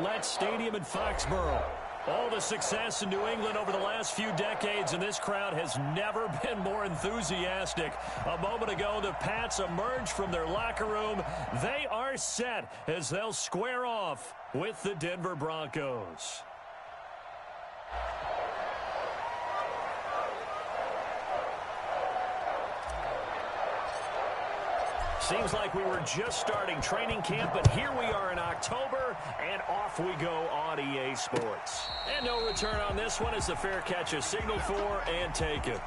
Gillette Stadium in Foxborough. All the success in New England over the last few decades, and this crowd has never been more enthusiastic. A moment ago, the Pats emerged from their locker room. They are set as they'll square off with the Denver Broncos. Seems like we were just starting training camp, but here we are in October, and off we go on EA Sports. And no return on this one as the fair catch is signaled for and taken.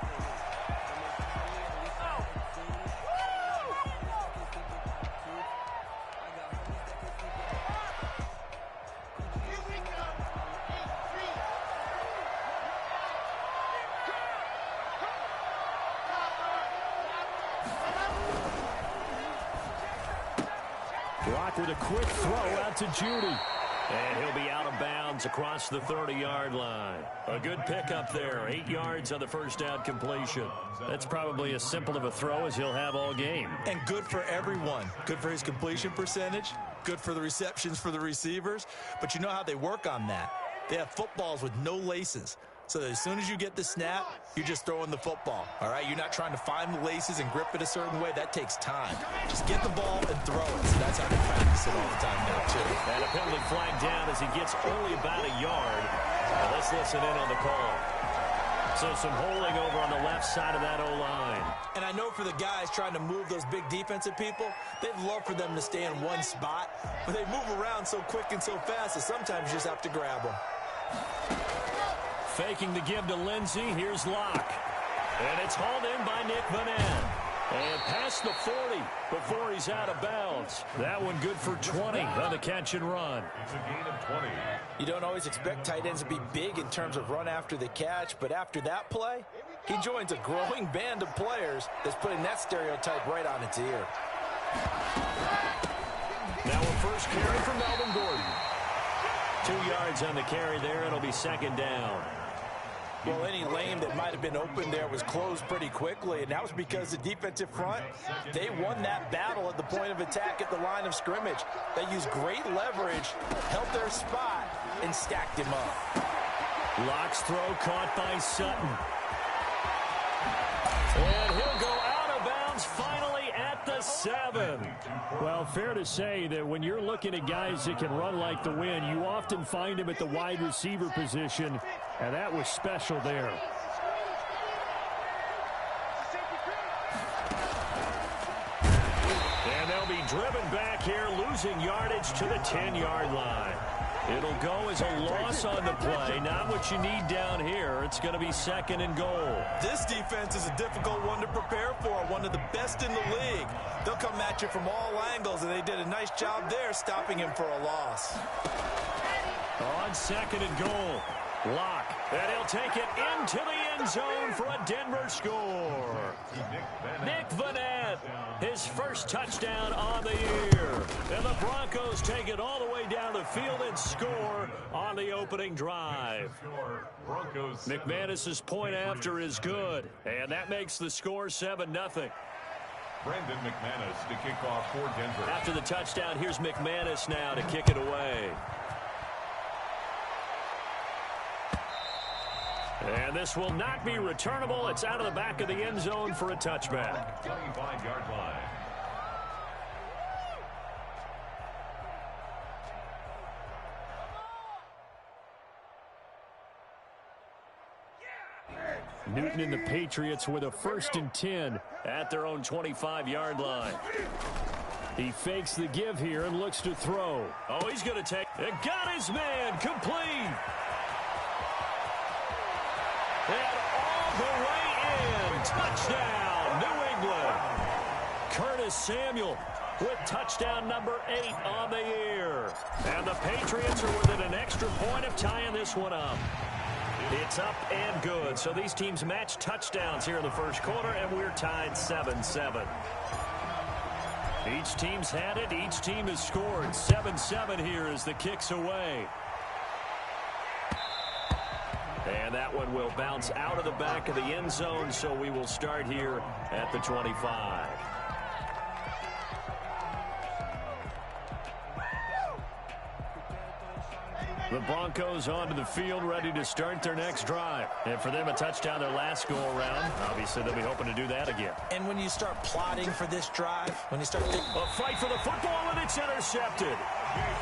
With a quick throw out to Judy. And he'll be out of bounds across the 30-yard line. A good pickup there. 8 yards on the first down completion. That's probably as simple of a throw as he'll have all game. And good for everyone. Good for his completion percentage. Good for the receptions for the receivers. But you know how they work on that. They have footballs with no laces. So that as soon as you get the snap, you're just throwing the football. All right? You're not trying to find the laces and grip it a certain way. That takes time. Just get the ball and throw it. So that's how they practice it all the time now, too. And a penalty flag down as he gets only about a yard. Now let's listen in on the call. So some holding over on the left side of that O-line. And I know for the guys trying to move those big defensive people, they'd love for them to stay in one spot. But they move around so quick and so fast that sometimes you just have to grab them. Faking the give to Lindsey. Here's Locke. And it's hauled in by Nick Vanette. And past the 40 before he's out of bounds. That one good for 20 on the catch and run. It's a gain of 20. You don't always expect tight ends to be big in terms of run after the catch, but after that play, he joins a growing band of players that's putting that stereotype right on its ear. Now a first carry from Melvin Gordon. 2 yards on the carry there. It'll be second down. Well, any lane that might have been open there was closed pretty quickly, and that was because the defensive front, they won that battle at the point of attack at the line of scrimmage. They used great leverage, held their spot, and stacked him up. Locke's throw caught by Sutton. And he'll go out of bounds finally at the 7. Well, fair to say that when you're looking at guys that can run like the wind, you often find them at the wide receiver position, and that was special there. And they'll be driven back here, losing yardage to the 10-yard line. It'll go as a loss on the play. Not what you need down here. It's going to be second and goal. This defense is a difficult one to prepare for, one of the best in the league. They'll come at you from all angles, and they did a nice job there stopping him for a loss. On second and goal, Locke. And he'll take it into the end zone for a Denver score. Nick Vanette, his first touchdown on the year. And the Broncos take it all the way down the field and score on the opening drive. McManus's point after is good, and that makes the score 7-0. Brandon McManus to kick off for Denver. After the touchdown, here's McManus now to kick it away. And this will not be returnable. It's out of the back of the end zone for a touchback. 25-yard line. Newton and the Patriots with a 1st and 10 at their own 25-yard line. He fakes the give here and looks to throw. Oh, he's going to take it. Got his man complete. And all the way in. Touchdown, New England. Curtis Samuel with touchdown number 8 on the year. And the Patriots are within an extra point of tying this one up. It's up and good. So these teams match touchdowns here in the first quarter, and we're tied 7-7. Each team's had it. Each team has scored. 7-7 here as the kick's away. And that one will bounce out of the back of the end zone, so we will start here at the 25. The Broncos onto the field, ready to start their next drive. And for them, a touchdown their last go-around. Obviously, they'll be hoping to do that again. And when you start plotting for this drive, when you start thinking... A fight for the football, and it's intercepted.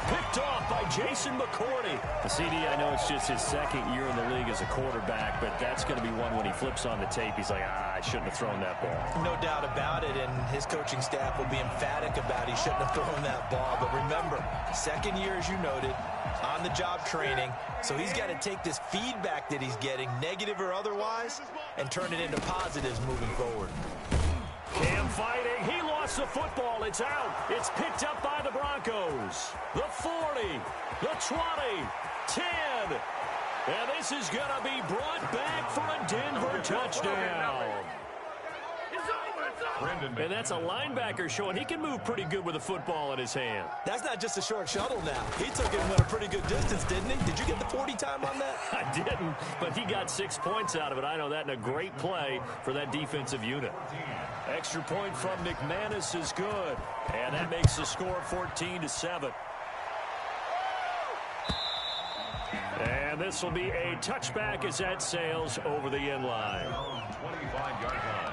Picked off by Jason McCourty. The CD, I know it's just his second year in the league as a quarterback, but that's going to be one when he flips on the tape. He's like, I shouldn't have thrown that ball. No doubt about it, and his coaching staff will be emphatic about he shouldn't have thrown that ball. But remember, second year, as you noted, on-the-job training, so he's got to take this feedback that he's getting, negative or otherwise, and turn it into positives moving forward. Cam fighting. He lost the football. It's out. It's picked up by the Broncos. The 40, the 20, 10. And this is going to be brought back for a Denver touchdown. And that's a linebacker showing he can move pretty good with a football in his hand. That's not just a short shuttle now. He took it at a pretty good distance, didn't he? Did you get the 40 time on that? I didn't, but he got 6 points out of it. I know that, in a great play for that defensive unit. Extra point from McManus is good. And that makes the score 14-7. And this will be a touchback as that sails over the end line. 25-yard line.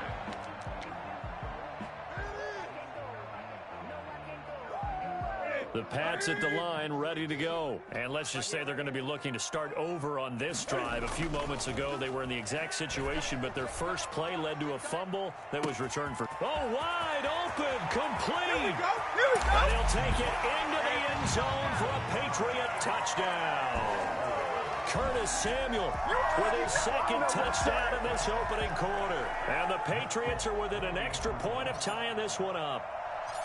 The Pats at the line, ready to go. And let's just say they're going to be looking to start over on this drive. A few moments ago, they were in the exact situation, but their first play led to a fumble that was returned for... Oh, wide open, complete. Here we go. And he'll take it into the end zone for a Patriot touchdown. Curtis Samuel with his second touchdown in this opening quarter. And the Patriots are within an extra point of tying this one up.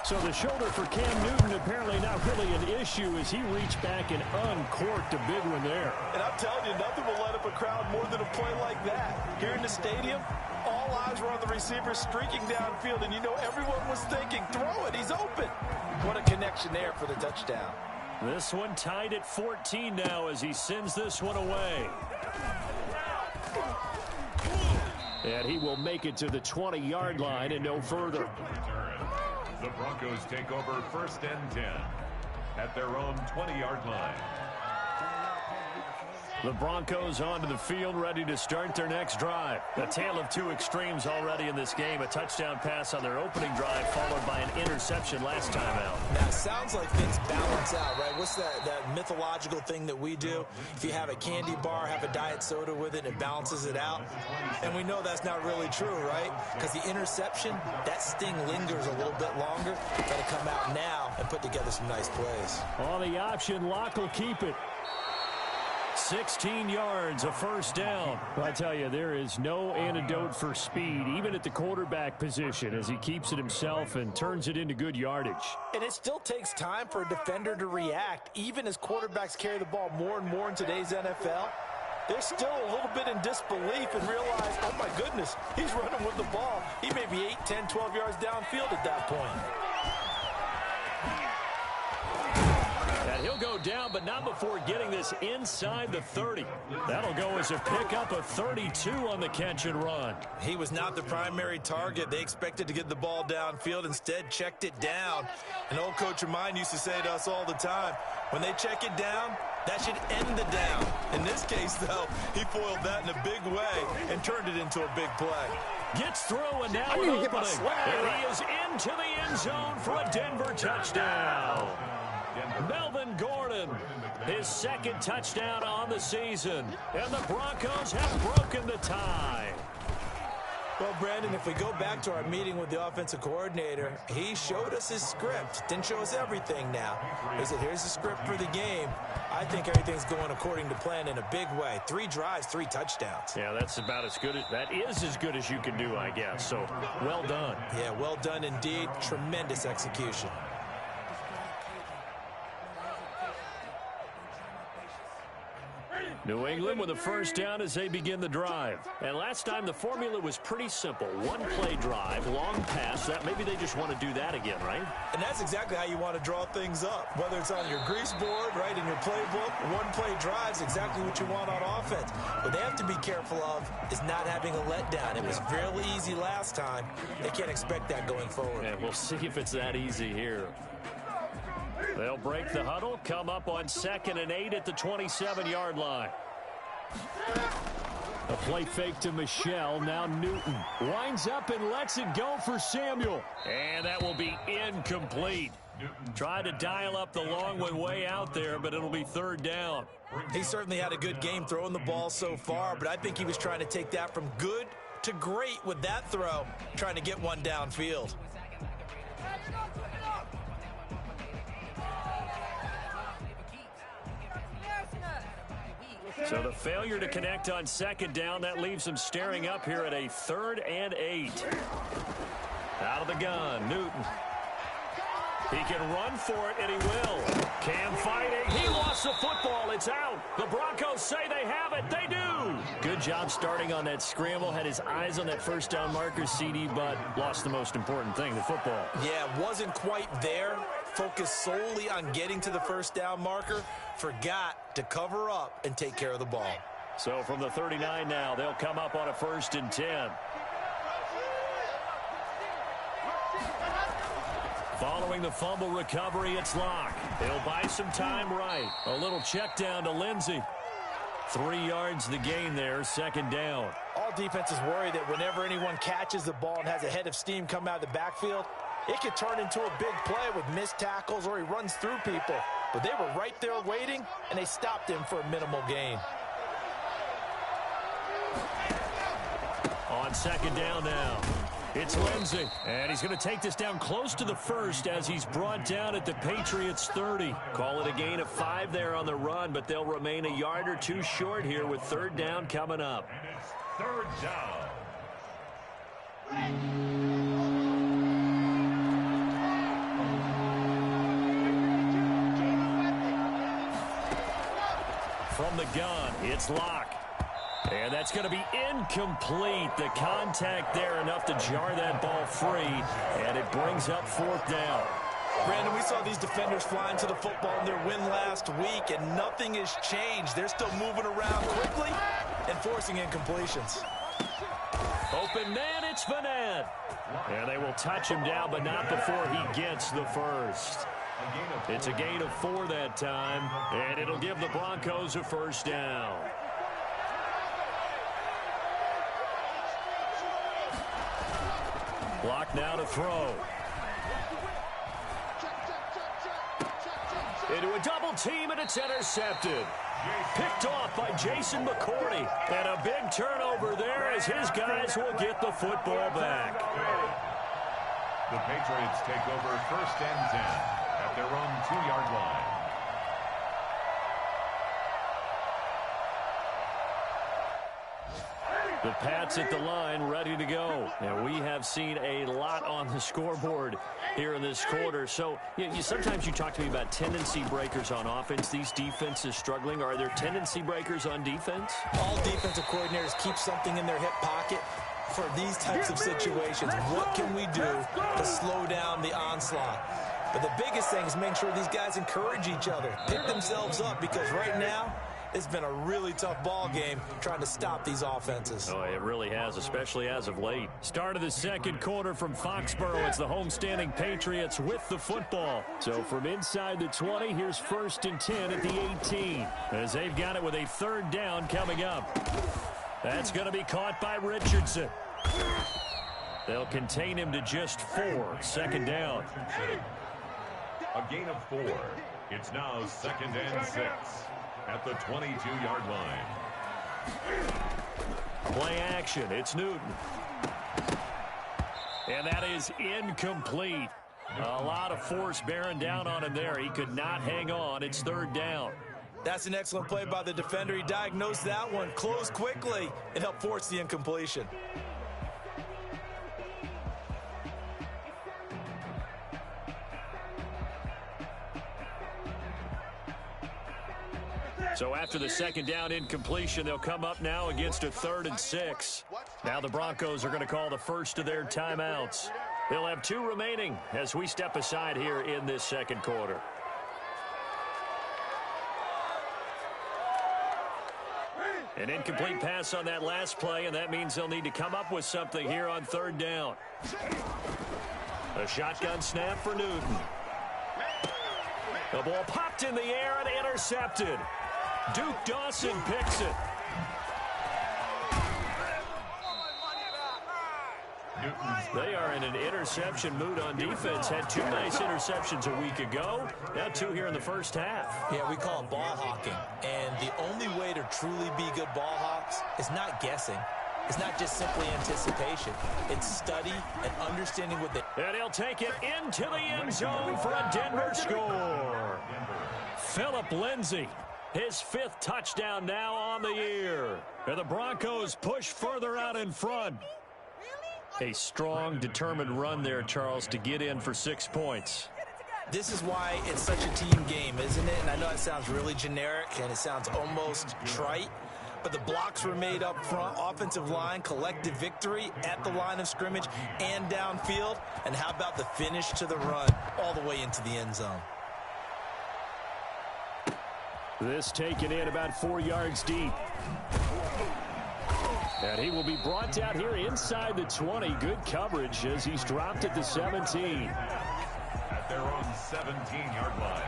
So the shoulder for Cam Newton apparently not really an issue as he reached back and uncorked a big one there. And I'm telling you, nothing will light up a crowd more than a play like that. Here in the stadium, all eyes were on the receiver streaking downfield, and you know everyone was thinking, throw it, he's open. What a connection there for the touchdown. This one tied at 14 now as he sends this one away. And he will make it to the 20-yard line and no further. The Broncos take over 1st and 10 at their own 20-yard line. The Broncos onto the field, ready to start their next drive. A tale of two extremes already in this game. A touchdown pass on their opening drive, followed by an interception last time out. Now, it sounds like things balance out, right? What's that mythological thing that we do? If you have a candy bar, have a diet soda with it, it balances it out. And we know that's not really true, right? Because the interception, that sting lingers a little bit longer. Got to come out now and put together some nice plays. On the option, Locke will keep it. 16 yards, a first down. I tell you, there is no antidote for speed, even at the quarterback position, as he keeps it himself and turns it into good yardage. And it still takes time for a defender to react, even as quarterbacks carry the ball more and more in today's NFL. They're still a little bit in disbelief and realize, oh my goodness, he's running with the ball. He may be 8, 10, 12 yards downfield at that point. And he'll go down, but not before getting this inside the 30. That'll go as a pickup of 32 on the catch and run. He was not the primary target. They expected to get the ball downfield, instead checked it down. An old coach of mine used to say to us all the time, when they check it down, that should end the down. In this case, though, he foiled that in a big way and turned it into a big play. Gets through and now an opening. And he is into the end zone for a Denver touchdown. Melvin Gordon, his second touchdown on the season. And the Broncos have broken the tie. Well, Brandon, if we go back to our meeting with the offensive coordinator, he showed us his script. Didn't show us everything now. He said, here's the script for the game. I think everything's going according to plan in a big way. 3 drives, 3 touchdowns. Yeah, that's about as good as, that is as good as you can do, I guess. So, well done. Yeah, well done indeed. Tremendous execution. New England with a first down as they begin the drive. And last time the formula was pretty simple. 1-play drive, long pass. That maybe they just want to do that again, right? And that's exactly how you want to draw things up. Whether it's on your grease board, right, in your playbook, 1-play drive's exactly what you want on offense. What they have to be careful of is not having a letdown. It was fairly easy last time. They can't expect that going forward. And we'll see if it's that easy here. They'll break the huddle, come up on 2nd and 8 at the 27-yard line. A play fake to Michelle. Now Newton winds up and lets it go for Samuel. And that will be incomplete. Tried to dial up the long one way out there, but it'll be 3rd down. He certainly had a good game throwing the ball so far, but I think he was trying to take that from good to great with that throw, trying to get one downfield. So the failure to connect on 2nd down, that leaves him staring up here at a 3rd and 8. Out of the gun, Newton. He can run for it, and he will. Cam fighting. He lost the football. It's out. The Broncos say they have it. They do. Good job starting on that scramble. Had his eyes on that 1st down marker, CD, but lost the most important thing, the football. Yeah, wasn't quite there. Focused solely on getting to the 1st down marker. Forgot to cover up and take care of the ball. So from the 39 now, they'll come up on a 1st and 10. Following the fumble recovery, it's Locke. He'll buy some time right. A little check down to Lindsey. 3 yards the gain there, 2nd down. All defenses worry that whenever anyone catches the ball and has a head of steam come out of the backfield, it could turn into a big play with missed tackles or he runs through people. But they were right there waiting, and they stopped him for a minimal gain. On 2nd down now, it's Lindsey. And he's going to take this down close to the 1st as he's brought down at the Patriots' 30. Call it a gain of 5 there on the run, but they'll remain a yard or 2 short here with 3rd down coming up. And it's 3rd down. From the gun, it's Locke. And that's going to be incomplete. The contact there enough to jar that ball free, and it brings up 4th down. Brandon, we saw these defenders flying to the football in their win last week, and nothing has changed. They're still moving around quickly and forcing incompletions. Open man, it's Vanette. And they will touch him down, but not before he gets the 1st. It's a gain of 4 that time, and it'll give the Broncos a 1st down. Block now to throw. Into a double team, and it's intercepted. Picked off by Jason McCourty. And a big turnover there as his guys will get the football back. The Patriots take over 1st and 10 at their own 2-yard line. The Pats at the line, ready to go. And we have seen a lot on the scoreboard here in this quarter. So sometimes you talk to me about tendency breakers on offense. These defenses struggling. Are there tendency breakers on defense? All defensive coordinators keep something in their hip pocket for these types of situations. What can we do to slow down the onslaught? But the biggest thing is make sure these guys encourage each other, pick themselves up, because right now, it's been a really tough ball game trying to stop these offenses. Oh, it really has, especially as of late. Start of the 2nd quarter from Foxborough. It's the homestanding Patriots with the football. So from inside the 20, here's 1st and 10 at the 18. As they've got it with a 3rd down coming up. That's going to be caught by Richardson. They'll contain him to just 4. 2nd down. A gain of 4. It's now 2nd and 6. At the 22-yard line. Play action. It's Newton. And that is incomplete. A lot of force bearing down on him there. He could not hang on. It's 3rd down. That's an excellent play by the defender. He diagnosed that one, closed quickly, and helped force the incompletion. So after the 2nd down incompletion, they'll come up now against a 3rd and 6. Now the Broncos are going to call the first of their timeouts. They'll have 2 remaining as we step aside here in this 2nd quarter. An incomplete pass on that last play, and that means they'll need to come up with something here on 3rd down. A shotgun snap for Newton. The ball popped in the air and intercepted. Duke Dawson picks it. They are in an interception mood on defense. Had 2 nice interceptions a week ago. Now 2 here in the first half. Yeah, we call it ball hawking. And the only way to truly be good ball hawks is not guessing. It's not just simply anticipation. It's study and understanding what they... And he'll take it into the end zone for a Denver score. Phillip Lindsay, his 5th touchdown now on the year. And the Broncos push further out in front. A strong, determined run there, Charles, to get in for 6 points. This is why it's such a team game, isn't it? And I know it sounds really generic and it sounds almost trite, but the blocks were made up front, offensive line, collective victory at the line of scrimmage and downfield. And how about the finish to the run all the way into the end zone? This taken in about 4 yards deep. And he will be brought down here inside the 20. Good coverage as he's dropped at the 17. At their own 17-yard line.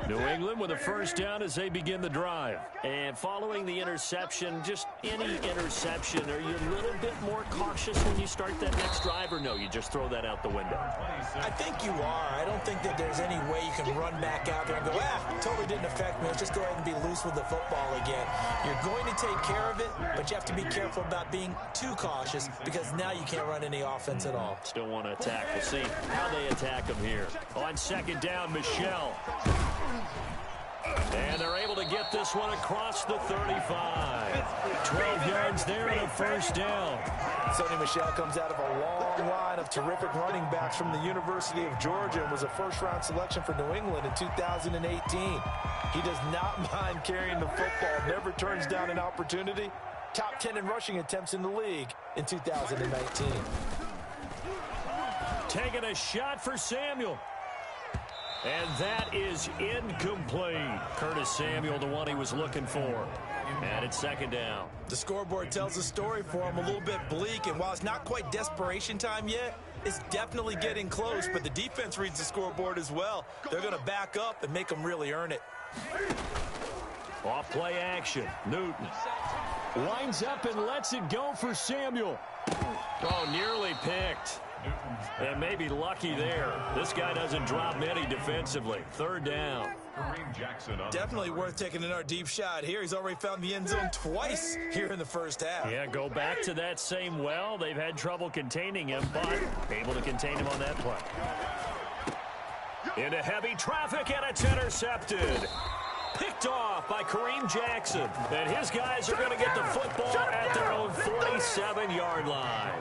New England with a first down as they begin the drive. And following the interception, just any interception, are you a little bit more cautious when you start that next drive, or no, you just throw that out the window? I think you are. I don't think that there's any way you can run back out there and go, totally didn't affect me. Let's just go ahead and be loose with the football again. You're going to take care of it, but you have to be careful about being too cautious because now you can't run any offense at all. Still want to attack. We'll see how they attack him here. On second down, Michel. And they're able to get this one across the 35. 12 yards there and a first down. Sonny Michel comes out of a long line of terrific running backs from the University of Georgia and was a first-round selection for New England in 2018. He does not mind carrying the football, never turns down an opportunity. Top 10 in rushing attempts in the league in 2019. Taking a shot for Samuel. And that is incomplete. Curtis Samuel, the one he was looking for. And it's second down. The scoreboard tells the story for him, a little bit bleak. And while it's not quite desperation time yet, it's definitely getting close. But the defense reads the scoreboard as well. They're going to back up and make them really earn it. Off play action. Newton winds up and lets it go for Samuel. Oh, nearly picked. And maybe lucky there. This guy doesn't drop many defensively. Third down. Definitely worth taking another deep shot here. He's already found the end zone twice here in the first half. Yeah, go back to that same well. They've had trouble containing him, but able to contain him on that play. Into heavy traffic, and it's intercepted. Picked off by Kareem Jackson. And his guys are going to get the football at their own 47-yard line.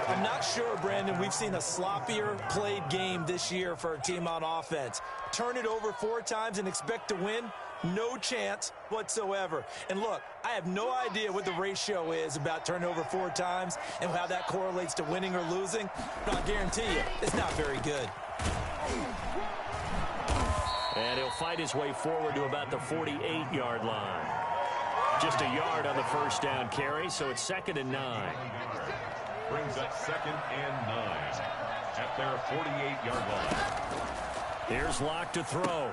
I'm not sure, Brandon, we've seen a sloppier played game this year for a team on offense. Turn it over 4 times and expect to win? No chance whatsoever. And look, I have no idea what the ratio is about turning over 4 times and how that correlates to winning or losing. But I'll guarantee you, it's not very good. And he'll fight his way forward to about the 48-yard line. Just a yard on the first down carry, so it's 2nd and 9. Brings up 2nd and 9 at their 48-yard line. Here's Locke to throw.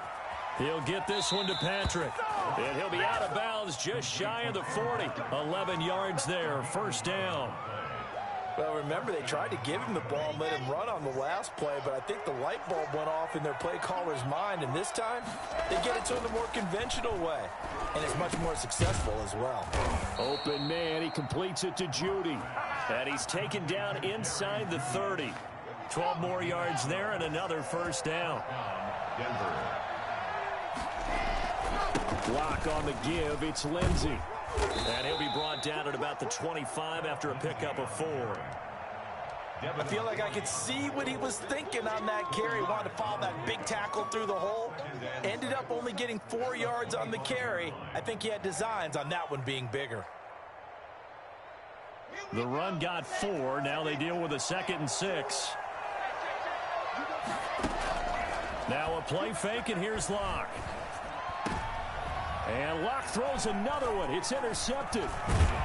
He'll get this one to Patrick. And he'll be out of bounds just shy of the 40. 11 yards there, first down. Well, remember, they tried to give him the ball and let him run on the last play, but I think the light bulb went off in their play caller's mind, and this time they get it to him the more conventional way, and it's much more successful as well. Open man, he completes it to Judy, and he's taken down inside the 30. 12 more yards there and another first down. Denver. Block on the give, it's Lindsay. And he'll be brought down at about the 25 after a pickup of 4. I feel like I could see what he was thinking on that carry. Wanted to follow that big tackle through the hole. Ended up only getting 4 yards on the carry. I think he had designs on that one being bigger. The run got 4. Now they deal with a 2nd and 6. Now a play fake, and here's Locke. And Locke throws another one. It's intercepted.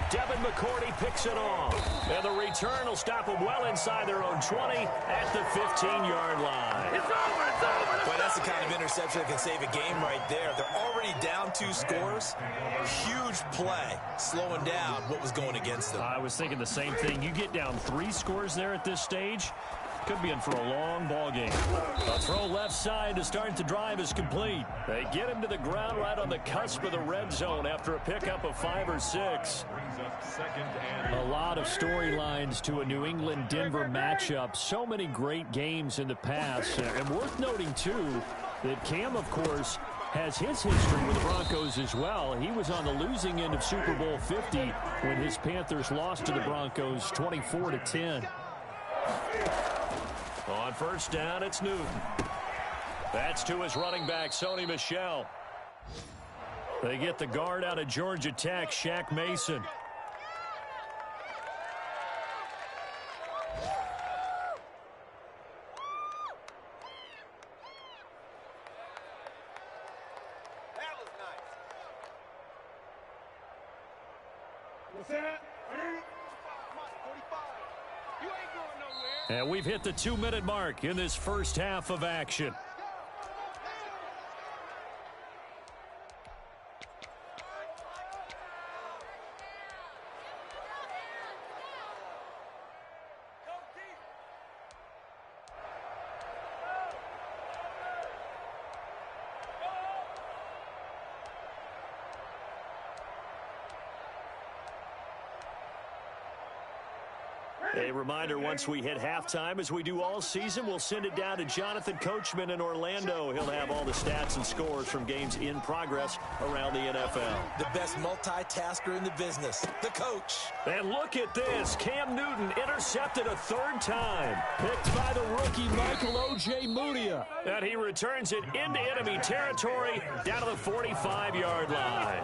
Devin McCourty picks it off. And the return will stop them well inside their own 20 at the 15-yard line. It's over. It's over. Boy, that's the kind of interception that can save a game right there. They're already down 2 scores. Huge play, slowing down what was going against them. I was thinking the same thing. You get down 3 scores there at this stage, could be in for a long ball game. A throw left side to start the drive is complete. They get him to the ground right on the cusp of the red zone after a pickup of 5 or 6. A lot of storylines to a New England-Denver matchup. So many great games in the past. And worth noting, too, that Cam, of course, has his history with the Broncos as well. He was on the losing end of Super Bowl 50 when his Panthers lost to the Broncos 24-10. On first down, it's Newton. That's to his running back, Sony Michel. They get the guard out of Georgia Tech, Shaq Mason. And we've hit the 2-minute mark in this first half of action. A reminder, once we hit halftime, as we do all season, we'll send it down to Jonathan Coachman in Orlando. He'll have all the stats and scores from games in progress around the NFL. The best multitasker in the business, the coach. And look at this. Cam Newton intercepted a 3rd time. Picked by the rookie Michael O.J. Mudia. And he returns it into enemy territory down to the 45-yard line.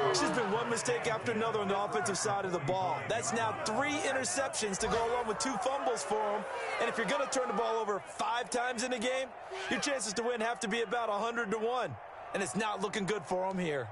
It's just been one mistake after another on the offensive side of the ball. That's now 3 interceptions to go along with 2 fumbles for him. And if you're going to turn the ball over 5 times in a game, your chances to win have to be about 100-1. And it's not looking good for him here.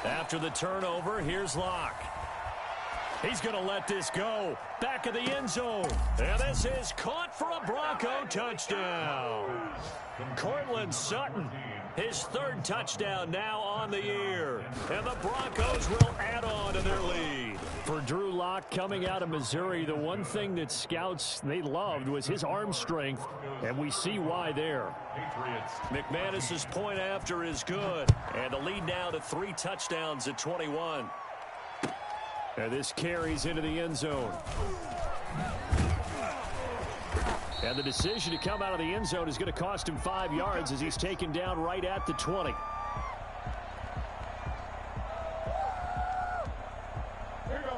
After the turnover, here's Locke. He's going to let this go. Back of the end zone. And this is caught for a Bronco touchdown. Cortland Sutton, his 3rd touchdown now on the year. And the Broncos will add on to their lead. For Drew Lock coming out of Missouri, the one thing that scouts they loved was his arm strength, and we see why there. McManus's point after is good, and the lead now to 3 touchdowns at 21. And this carries into the end zone. And the decision to come out of the end zone is going to cost him 5 yards as he's taken down right at the 20.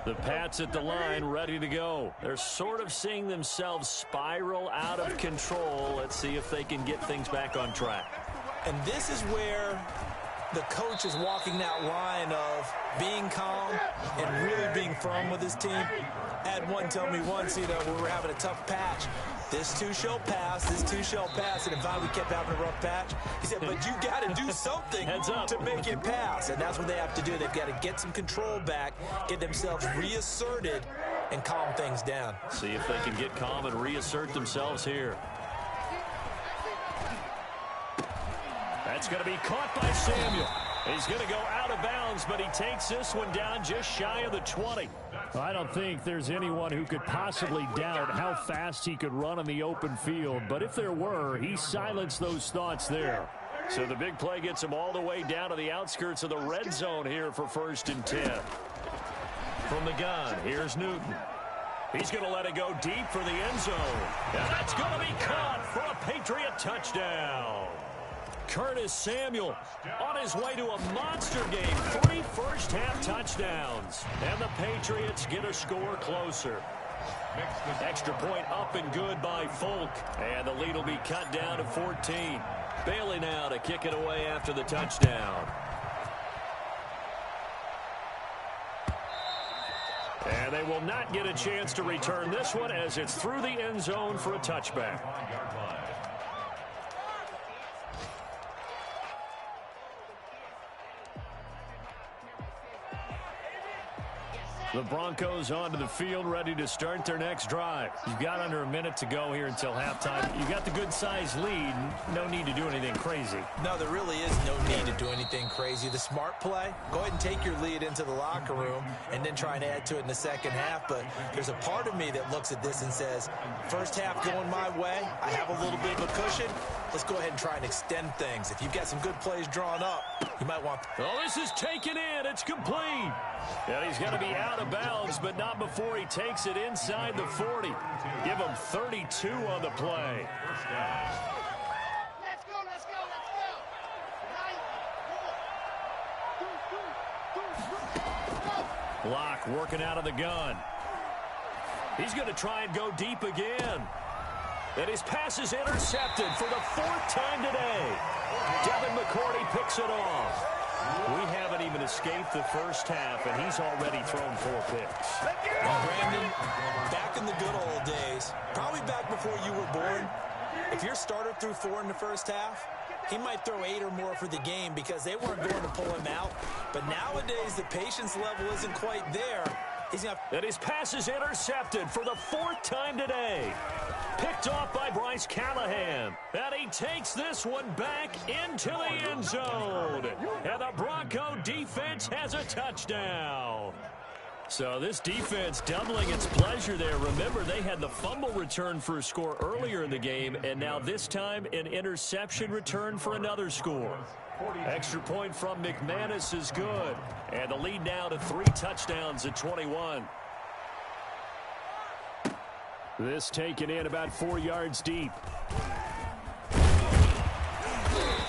The Pats at the line, ready to go. They're sort of seeing themselves spiral out of control. Let's see if they can get things back on track. And this is where the coach is walking that line of being calm and really being firm with his team. I had one tell me once, we were having a tough patch. This too shall pass, this too shall pass. And if we kept having a rough patch, he said, but you got to do something to make it pass. And that's what they have to do. They've got to get some control back, get themselves reasserted, and calm things down. See if they can get calm and reassert themselves here. That's going to be caught by Samuel. He's going to go out of bounds, but he takes this one down just shy of the 20. I don't think there's anyone who could possibly doubt how fast he could run on the open field, but if there were, he silenced those thoughts there. So the big play gets him all the way down to the outskirts of the red zone here for 1st and 10. From the gun, here's Newton. He's going to let it go deep for the end zone. And that's going to be caught for a Patriot touchdown. Curtis Samuel on his way to a monster game. 3 first-half touchdowns. And the Patriots get a score closer. Extra point up and good by Folk. And the lead will be cut down to 14. Bailey now to kick it away after the touchdown. And they will not get a chance to return this one as it's through the end zone for a touchback. The Broncos onto the field, ready to start their next drive. You've got under a minute to go here until halftime. You got the good-sized lead. No need to do anything crazy. No, there really is no need to do anything crazy. The smart play, go ahead and take your lead into the locker room and then try and add to it in the second half. But there's a part of me that looks at this and says, first half going my way, I have a little bit of a cushion. Let's go ahead and try and extend things. If you've got some good plays drawn up, you might want... Oh, this is taken in. It's complete. And he's going to be out of bounds, but not before he takes it inside the 40. Give him 32 on the play. Let's go, let's go, let's go. Block working out of the gun. He's going to try and go deep again. And his pass is intercepted for the fourth time today. Devin McCourty picks it off. We haven't even escaped the first half, and he's already thrown 4 picks. Well, Brandon, back in the good old days, probably back before you were born, if your starter threw 4 in the first half, he might throw 8 or more for the game because they weren't going to pull him out. But nowadays, the patience level isn't quite there. And his pass is intercepted for the 4th time today. Picked off by Bryce Callahan. And he takes this one back into the end zone. And the Bronco defense has a touchdown. So this defense doubling its pleasure there. Remember, they had the fumble return for a score earlier in the game, and now this time an interception return for another score. Extra point from McManus is good. And the lead now to 3 touchdowns at 21. This taken in about 4 yards deep.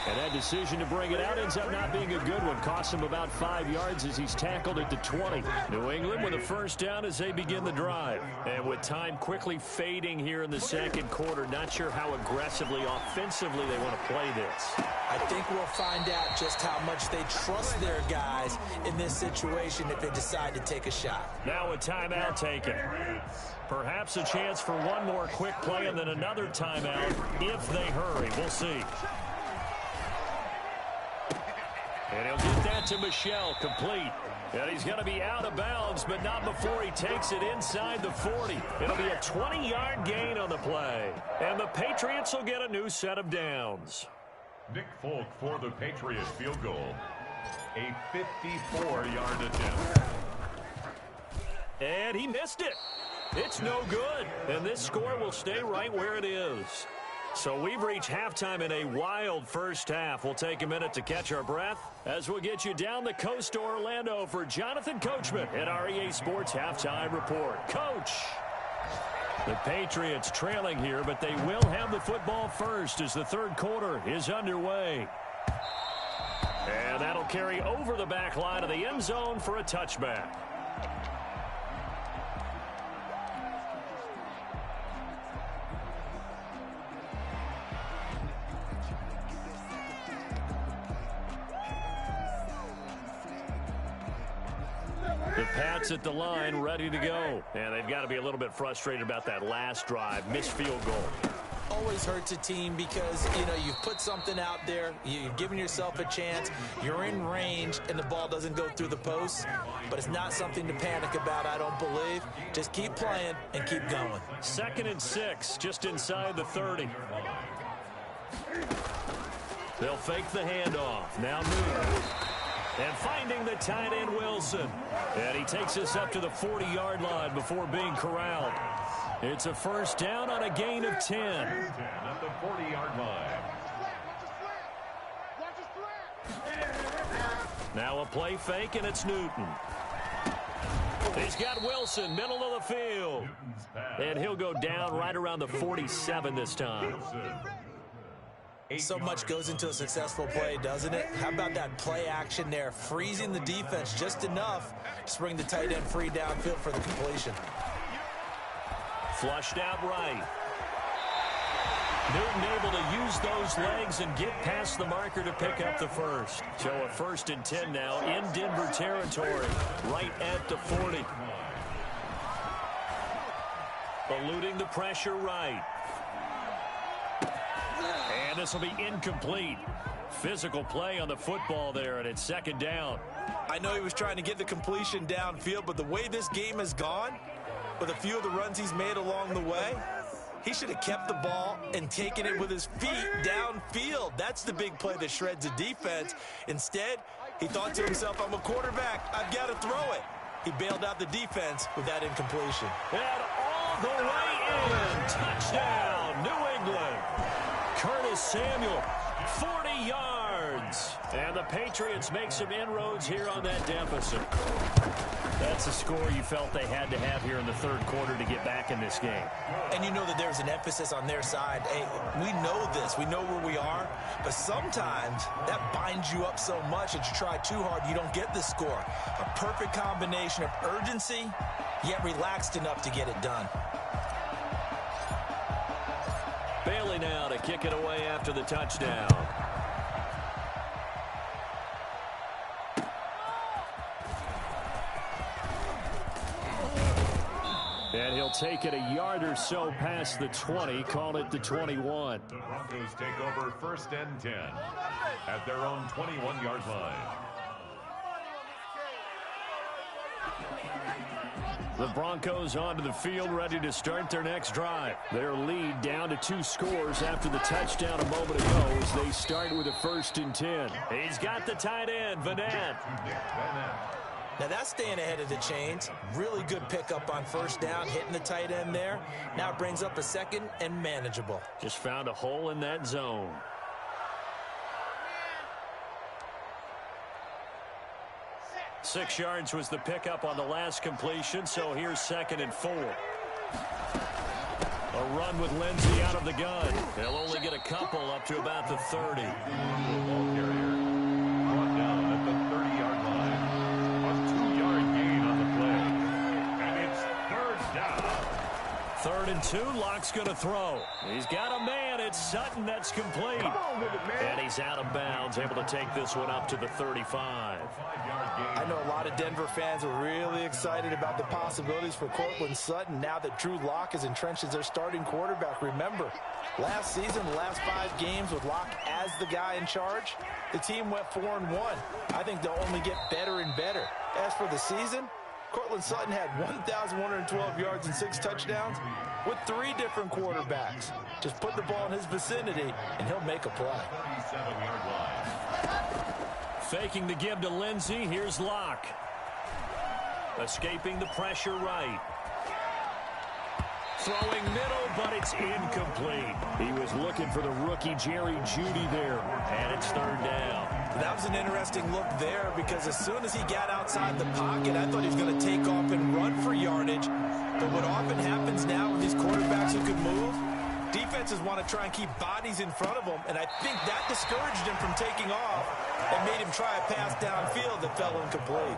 And that decision to bring it out ends up not being a good one. Costs him about 5 yards as he's tackled at the 20. New England with a first down as they begin the drive. And with time quickly fading here in the second quarter, not sure how aggressively, offensively they want to play this. I think we'll find out just how much they trust their guys in this situation if they decide to take a shot. Now a timeout taken. Perhaps a chance for one more quick play and then another timeout if they hurry. We'll see. And he'll get that to Michel, complete. And he's going to be out of bounds, but not before he takes it inside the 40. It'll be a 20-yard gain on the play. And the Patriots will get a new set of downs. Nick Folk for the Patriots field goal. A 54-yard attempt. And he missed it. It's no good. And this score will stay right where it is. So we've reached halftime in a wild first half. We'll take a minute to catch our breath as we'll get you down the coast to Orlando for Jonathan Coachman at our EA Sports Halftime Report. Coach! The Patriots trailing here, but they will have the football first as the third quarter is underway. And that'll carry over the back line of the end zone for a touchback. The Pats at the line, ready to go. And they've got to be a little bit frustrated about that last drive. Missed field goal. Always hurts a team because, you've put something out there. You've given yourself a chance. You're in range, and the ball doesn't go through the posts. But it's not something to panic about, I don't believe. Just keep playing and keep going. 2nd and 6, just inside the 30. They'll fake the handoff. Now Newton. And finding the tight end, Wilson. And he takes us up to the 40-yard line before being corralled. It's a first down on a gain of 10. At the 40-yard line. Now a play fake, and it's Newton. He's got Wilson, middle of the field. And he'll go down right around the 47 this time. So much goes into a successful play, doesn't it? How about that play action there, freezing the defense just enough to bring the tight end free downfield for the completion. Flushed out right. Newton able to use those legs and get past the marker to pick up the first. So a 1st and 10 now in Denver territory, right at the 40. Eluding the pressure right. And this will be incomplete. Physical play on the football there, and it's 2nd down. I know he was trying to get the completion downfield, but the way this game has gone, with a few of the runs he's made along the way, he should have kept the ball and taken it with his feet downfield. That's the big play that shreds a defense. Instead, he thought to himself, I'm a quarterback. I've got to throw it. He bailed out the defense with that incompletion. And all the way in. Touchdown, New England. Curtis Samuel, 40 yards. And the Patriots make some inroads here on that deficit. That's a score you felt they had to have here in the 3rd quarter to get back in this game. And you know that there's an emphasis on their side. Hey, we know this. We know where we are. But sometimes that binds you up so much that you try too hard, you don't get the score. A perfect combination of urgency, yet relaxed enough to get it done. Bailey now to kick it away after the touchdown. And he'll take it a yard or so past the 20, call it the 21. The Broncos take over 1st and 10 at their own 21-yard line. The Broncos onto the field, ready to start their next drive. Their lead down to 2 scores after the touchdown a moment ago as they start with a 1st and 10. He's got the tight end, Vanette. Now that's staying ahead of the chains. Really good pickup on 1st down, hitting the tight end there. Now it brings up a 2nd and manageable. Just found a hole in that zone. Six yards was the pickup on the last completion, so here's 2nd and 4. A run with Lindsey out of the gun. They'll only get a couple up to about the 30. Ball carrier brought down at the 30-yard line. A 2-yard gain on the play. And it's 3rd down. 3rd and 2. Locke's going to throw. He's got a man. It's Sutton that's complete. Come on with it, man. And he's out of bounds, able to take this one up to the 35. I know a lot of Denver fans are really excited about the possibilities for Courtland Sutton now that Drew Lock is entrenched as their starting quarterback. Remember, last season, the last 5 games with Lock as the guy in charge, the team went 4-1. I think they'll only get better and better. As for the season, Courtland Sutton had 1,112 yards and 6 touchdowns with 3 different quarterbacks. Just put the ball in his vicinity, and he'll make a play. 37-yard line. Faking the give to Lindsey. Here's Locke. Escaping the pressure right. Throwing middle, but it's incomplete. He was looking for the rookie Jerry Jeudy there, and it's 3rd down. That was an interesting look there because as soon as he got outside the pocket, I thought he was going to take off and run for yardage. But what often happens now with these quarterbacks who can move, defenses want to try and keep bodies in front of them, and I think that discouraged him from taking off and made him try a pass downfield that fell incomplete.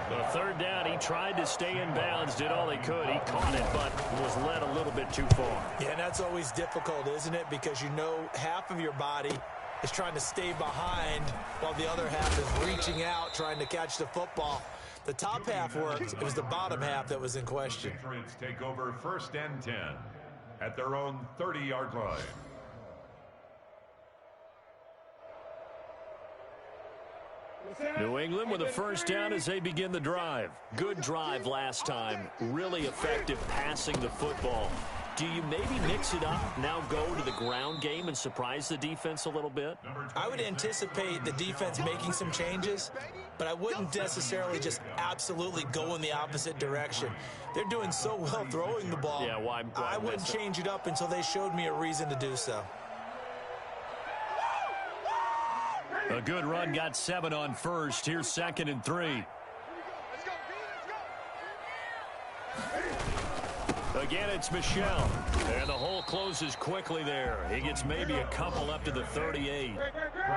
The 3rd down, he tried to stay in bounds, did all he could. He caught it, but was led a little bit too far. Yeah, and that's always difficult, isn't it? Because you know half of your body is trying to stay behind while the other half is reaching out, trying to catch the football. The top half worked. It was the bottom half that was in question. Patriots take over 1st and 10 at their own 30-yard line. New England with a 1st down as they begin the drive. Good drive last time. Really effective passing the football. Do you maybe mix it up, now go to the ground game and surprise the defense a little bit? I would anticipate the defense making some changes, but I wouldn't necessarily just absolutely go in the opposite direction. They're doing so well throwing the ball. Yeah, well, I wouldn't change it up until they showed me a reason to do so. A good run, got 7 on 1st. Here's 2nd and 3. Again, it's Michel. And the hole closes quickly there. He gets maybe a couple up to the 38.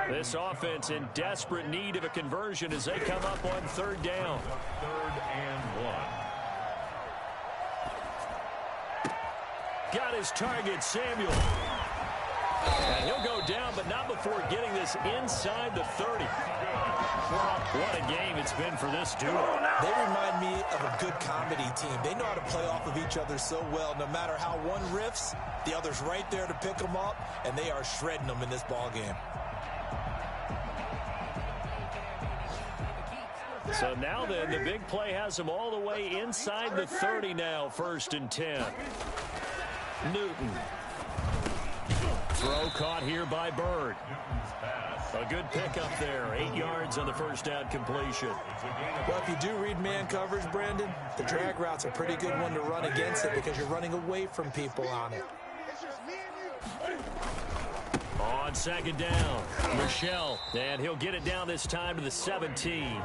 This offense in desperate need of a conversion as they come up on 3rd down. 3rd and 1. Got his target, Samuel. And he'll go down, but not before getting this inside the 30. What a game it's been for this duo. They remind me of a good comedy team. They know how to play off of each other so well. No matter how one riffs, the other's right there to pick them up, and they are shredding them in this ball game. So now then, the big play has them all the way inside the 30 now, 1st and 10. Newton. Throw caught here by Bird. A good pickup there. 8 yards on the first down completion. Well, if you do read man coverage, Brandon, the drag route's a pretty good one to run against it because you're running away from people on it. On 2nd down, Michelle, and he'll get it down this time to the 17.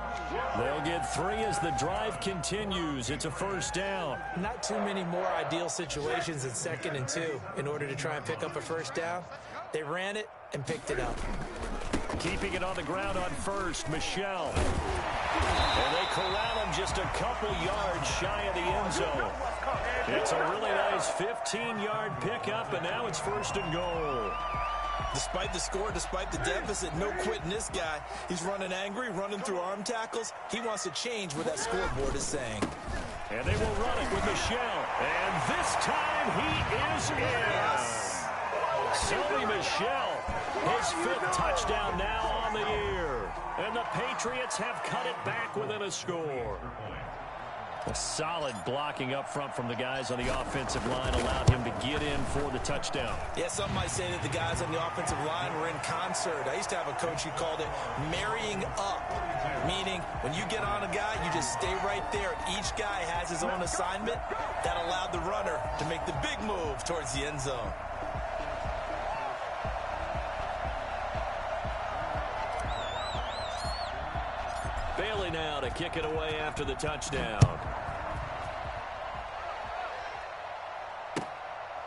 They'll get 3 as the drive continues. It's a 1st down. Not too many more ideal situations in 2nd and 2 in order to try and pick up a 1st down. They ran it and picked it up. Keeping it on the ground on 1st, Michelle. And they corral him just a couple yards shy of the end zone. It's a really nice 15-yard pickup, and now it's 1st and goal. Despite the score, despite the deficit, no quitting this guy. He's running angry, running through arm tackles. He wants to change what that scoreboard is saying. And they will run it with Michelle. And this time he is in. Sony Michelle, his 5th touchdown now on the year. And the Patriots have cut it back within a score. A solid blocking up front from the guys on the offensive line allowed him to get in for the touchdown. Yeah, some might say that the guys on the offensive line were in concert. I used to have a coach who called it marrying up, meaning when you get on a guy, you just stay right there. Each guy has his own assignment. That allowed the runner to make the big move towards the end zone. Bailey now to kick it away after the touchdown.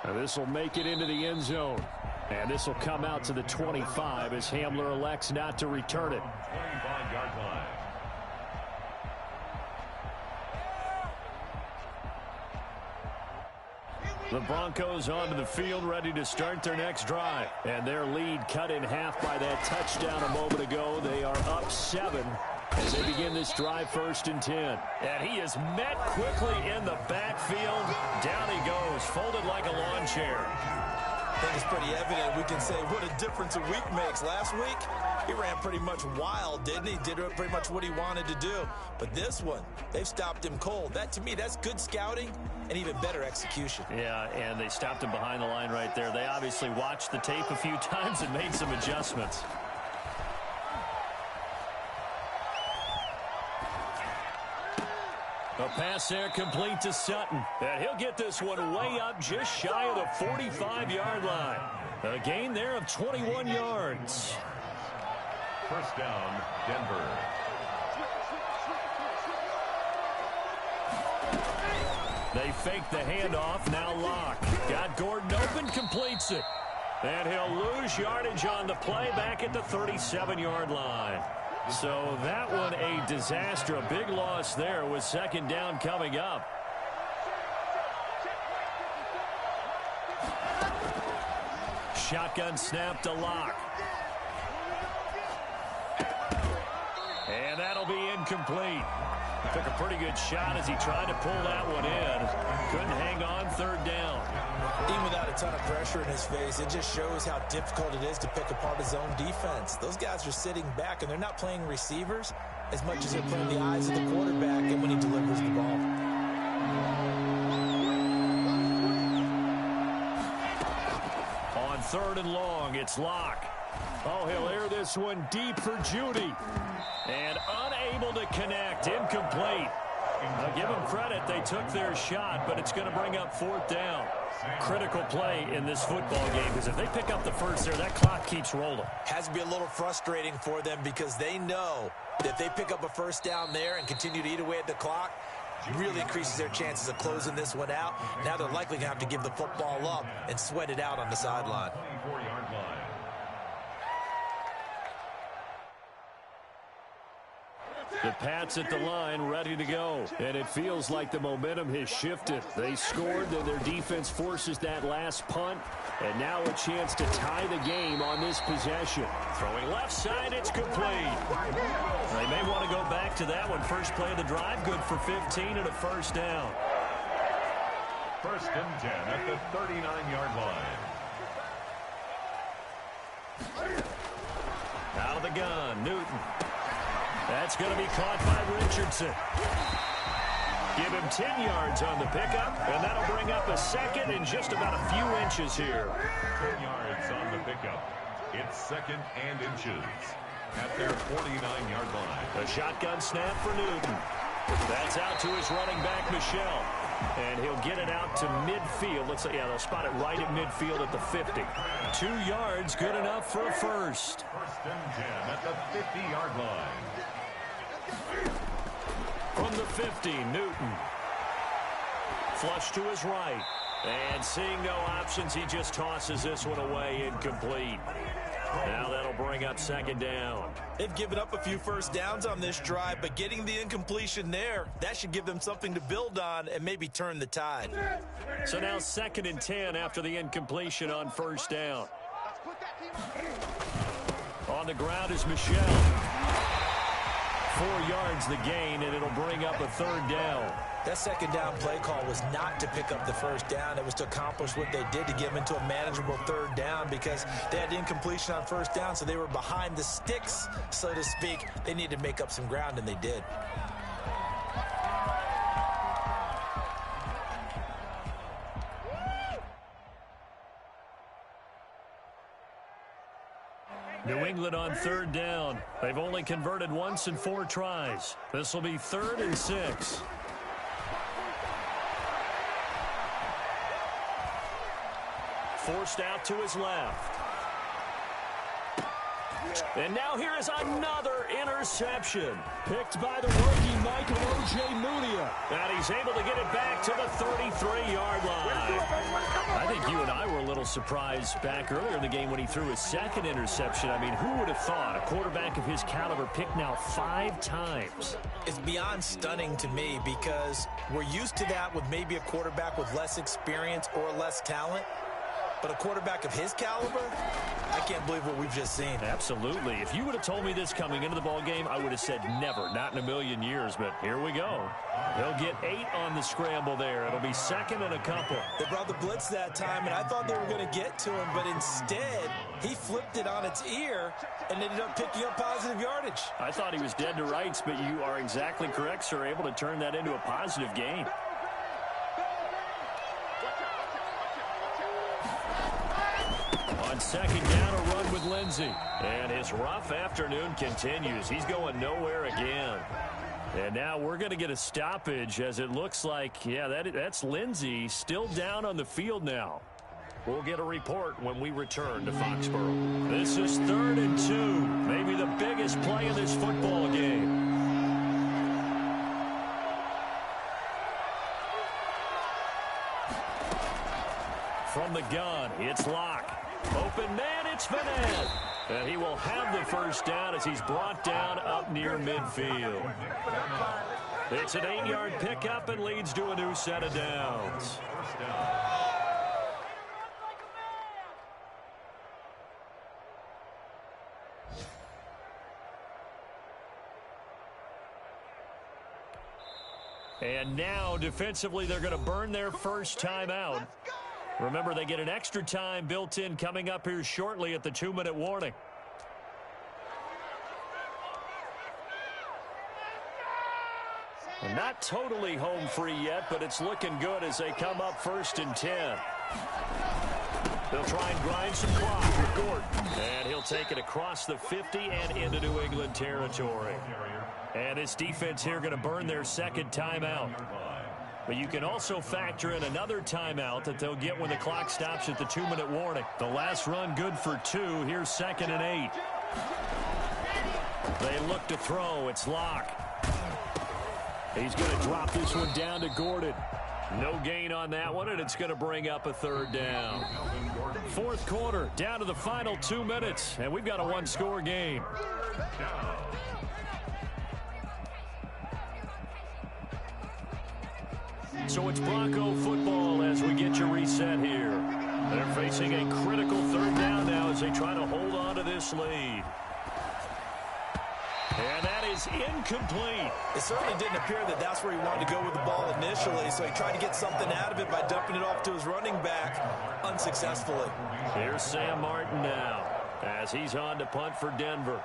And this will make it into the end zone. And this will come out to the 25 as Hamler elects not to return it. 25-yard line. The Broncos onto the field ready to start their next drive. And their lead cut in half by that touchdown a moment ago. They are up 7 as they begin this drive, 1st and 10. And he is met quickly in the backfield. Down he goes, folded like a lawn chair. I think it's pretty evident. We can say what a difference a week makes. Last week, he ran pretty much wild, didn't he? Did pretty much what he wanted to do. But this one, they've stopped him cold. That, to me, that's good scouting and even better execution. Yeah, and they stopped him behind the line right there. They obviously watched the tape a few times and made some adjustments. A pass there complete to Sutton. And he'll get this one way up just shy of the 45-yard line. A gain there of 21 yards. 1st down, Denver. They fake the handoff. Now Locke. Got Gordon open, completes it. And he'll lose yardage on the play back at the 37-yard line. So that one a disaster. A big loss there with 2nd down coming up. Shotgun snap to Locke. And that'll be incomplete. Took a pretty good shot as he tried to pull that one in. Couldn't hang on, 3rd down. Even without a ton of pressure in his face, it just shows how difficult it is to pick apart his own defense. Those guys are sitting back, and they're not playing receivers as much as they're playing the eyes of the quarterback and when he delivers the ball. On 3rd and long, it's Locke. Oh, he'll air this one deep for Judy. And unable to connect. Incomplete. I'll give them credit. They took their shot, but it's going to bring up 4th down. Critical play in this football game because if they pick up the first there, that clock keeps rolling. Has to be a little frustrating for them because they know that if they pick up a 1st down there and continue to eat away at the clock, really increases their chances of closing this one out. Now they're likely going to have to give the football up and sweat it out on the sideline. 24-yard line. The Pats at the line, ready to go. And it feels like the momentum has shifted. They scored, then their defense forces that last punt. And now a chance to tie the game on this possession. Throwing left side, it's complete. They may want to go back to that one. First play of the drive, good for 15 and a first down. 1st and 10 at the 39-yard line. Out of the gun, Newton. That's going to be caught by Richardson. Give him 10 yards on the pickup, and that'll bring up a second in just about a few inches here. 10 yards on the pickup. It's 2nd and inches at their 49-yard line. A shotgun snap for Newton. That's out to his running back, Michelle. And he'll get it out to midfield. Looks like, yeah, they'll spot it right at midfield at the 50. 2 yards, good enough for a first. 1st and 10 at the 50-yard line. From the 50, Newton. Flush to his right. And seeing no options, he just tosses this one away, incomplete. Now that'll bring up 2nd down. They've given up a few first downs on this drive, but getting the incompletion there, that should give them something to build on and maybe turn the tide. So now 2nd and 10 after the incompletion on 1st down. On the ground is Michelle. 4 yards the gain, and it'll bring up a 3rd down. That 2nd down play call was not to pick up the first down. It was to accomplish what they did to get them into a manageable 3rd down because they had incompletion on 1st down, so they were behind the sticks, so to speak. They needed to make up some ground, and they did. New England on 3rd down. They've only converted once in 4 tries. This will be 3rd and 6. Forced out to his left. And now here is another interception. Picked by the rookie, Michael O.J. Mudia. And he's able to get it back to the 33-yard line. I think you and I were a little surprised back earlier in the game when he threw his 2nd interception. I mean, who would have thought a quarterback of his caliber picked now 5 times? It's beyond stunning to me because we're used to that with maybe a quarterback with less experience or less talent. But a quarterback of his caliber, I can't believe what we've just seen. Absolutely. If you would have told me this coming into the ball game, I would have said never, not in a million years. But here we go. They'll get 8 on the scramble there. It'll be 2nd and a couple. They brought the blitz that time, and I thought they were going to get to him. But instead, he flipped it on its ear and ended up picking up positive yardage. I thought he was dead to rights, but you are exactly correct, sir. Able to turn that into a positive gain. On 2nd down, a run with Lindsey. And his rough afternoon continues. He's going nowhere again. And now we're going to get a stoppage as it looks like, yeah, that's Lindsey still down on the field now. We'll get a report when we return to Foxborough. This is 3rd and 2. Maybe the biggest play of this football game. From the gun, it's Locke. Open man, it's Vanette. And he will have the first down as he's brought down up near midfield. It's an 8-yard pickup and leads to a new set of downs. And now, defensively, they're going to burn their first timeout. Remember, they get an extra time built in coming up here shortly at the 2-minute warning. And not totally home free yet, but it's looking good as they come up 1st and 10. They'll try and grind some clock with Gordon. And he'll take it across the 50 and into New England territory. And this defense here going to burn their 2nd timeout. But you can also factor in another timeout that they'll get when the clock stops at the 2-minute warning. The last run good for 2. Here's 2nd and 8. They look to throw. It's Locke. He's going to drop this one down to Gordon. No gain on that one, and it's going to bring up a 3rd down. 4th quarter, down to the final 2 minutes, and we've got a 1-score game. So it's Bronco football as we get you reset here. They're facing a critical third down now as they try to hold on to this lead. And that is incomplete. It certainly didn't appear that that's where he wanted to go with the ball initially, so he tried to get something out of it by dumping it off to his running back unsuccessfully. Here's Sam Martin now as he's on to punt for Denver.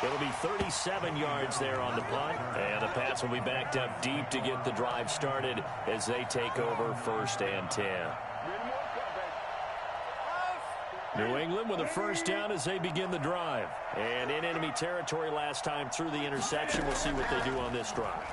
It'll be 37 yards there on the punt, and the Pats will be backed up deep to get the drive started as they take over 1st and 10. New England with a first down as they begin the drive. And in enemy territory last time through the interception. We'll see what they do on this drive.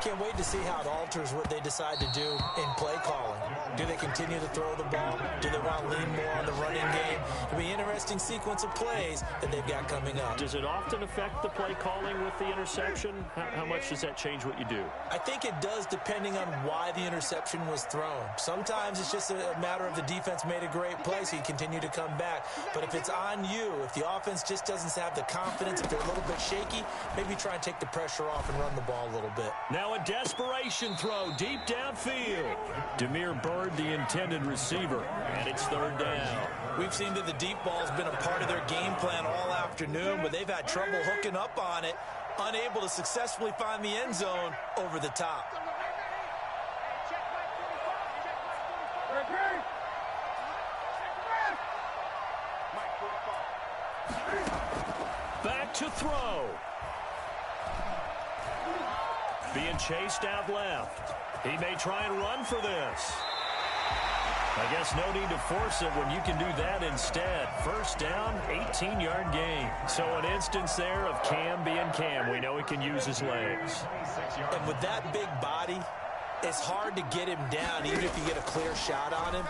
Can't wait to see how it alters what they decide to do in play calling. Do they continue to throw the ball? Do they want to lean more on the running game? It'll be an interesting sequence of plays that they've got coming up. Does it often affect the play calling with the interception? How much does that change what you do? I think it does depending on why the interception was thrown. Sometimes it's just a matter of the defense made a great play, so you continue to come back. But if it's on you, if the offense just doesn't have the confidence, if they're a little bit shaky, maybe try and take the pressure off and run the ball a little bit. Now a desperation throw deep downfield. Demir Bird, the intended receiver, and it's 3rd down. We've seen that the deep ball's been a part of their game plan all afternoon, but they've had trouble hooking up on it, unable to successfully find the end zone over the top. Back to throw. Being chased out left. He may try and run for this. I guess no need to force it when you can do that instead. First down, 18-yard gain. So an instance there of Cam being Cam. We know he can use his legs. And with that big body, it's hard to get him down, even if you get a clear shot on him.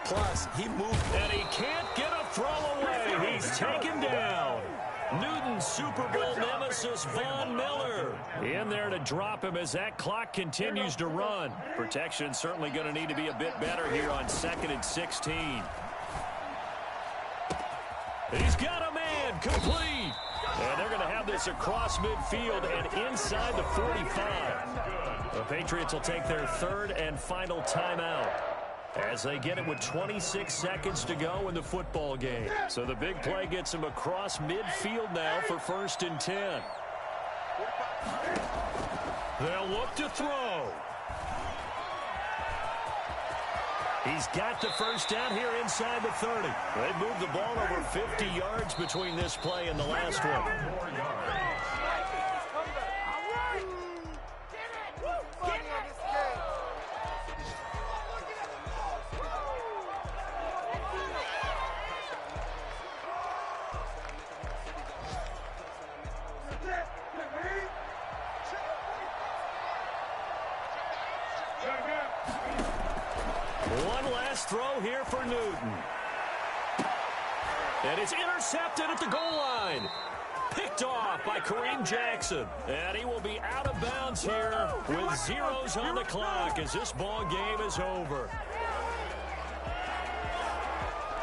Plus, he moved. And he can't get a throw away. He's taken down. Newton's Super Bowl nemesis, Von Miller, in there to drop him as that clock continues to run. Protection certainly going to need to be a bit better here on 2nd and 16. He's got a man, complete. And they're going to have this across midfield and inside the 45. The Patriots will take their 3rd and final timeout as they get it with 26 seconds to go in the football game. So the big play gets them across midfield now for 1st and 10. They'll look to throw. He's got the first down here inside the 30. They've moved the ball over 50 yards between this play and the last one. One last throw here for Newton. And it's intercepted at the goal line. Picked off by Kareem Jackson. And he will be out of bounds here with zeros on the clock as this ball game is over.